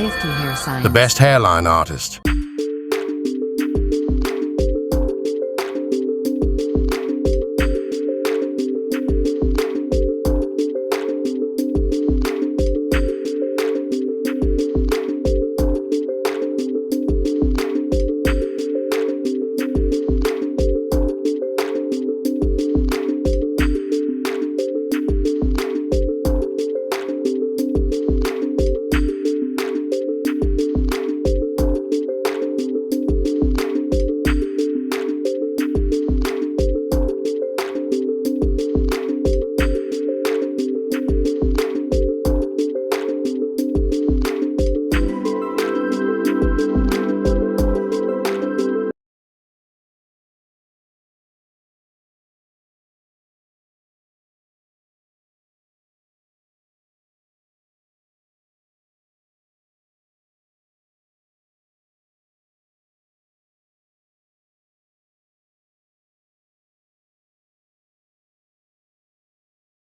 IFT Hair Science, the best hairline artist.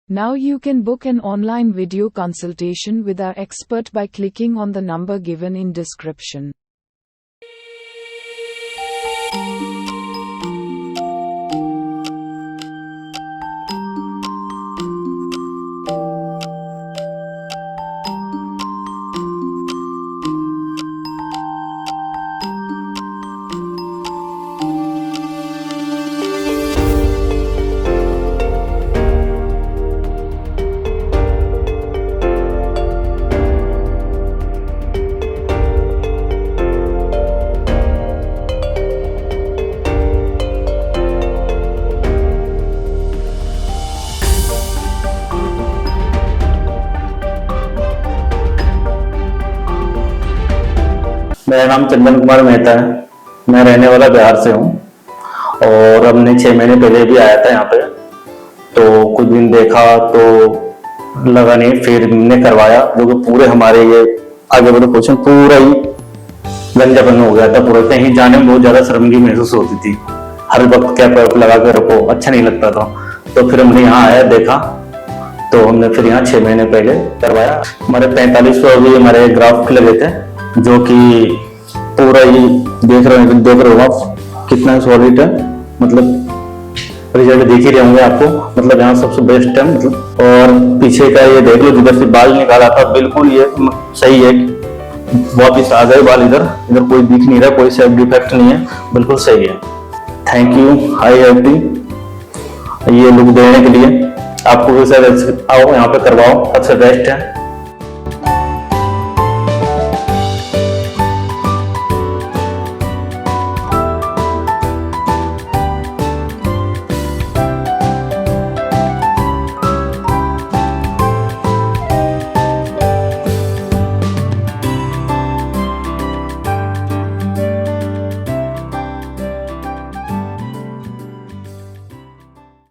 Now you can book an online video consultation with our expert by clicking on the number given in description. मेरा नाम चंदन कुमार मेहता है। मैं रहने वाला बिहार से हूँ और हमने 6 महीने पहले भी आया था यहाँ पे, तो कुछ दिन देखा तो लगा नहीं, फिर हमने करवाया, जो कि पूरे हमारे ये आगे बढ़े क्वेश्चन पूरा ही गंजापन हो गया था। पूरा कहीं जाने में बहुत ज्यादा शर्मिंदगी महसूस होती थी, हर वक्त कैप लगा कर रखो, अच्छा नहीं लगता था। तो फिर हमने यहाँ आया, देखा, तो हमने फिर यहाँ 6 महीने पहले करवाया। हमारे 45 अभी हमारे ग्राफ्ट लगे थे, जो कि पूरा ही देख रहे हो आप कितना सॉलिड है, मतलब रिजल्ट देख ही रहे होंगे आपको। मतलब यहाँ सबसे बेस्ट है मतलब। और पीछे का ये देख लो, जिधर से बाल निकाला था बिल्कुल ये सही है, वापिस आ गए बाल, इधर कोई दिख नहीं रहा, कोई साइड डिफेक्ट नहीं है, बिल्कुल सही है। थैंक यू IFT ये लुक देने के लिए। आपको भी सर आओ यहाँ पे करवाओ, सबसे बेस्ट है।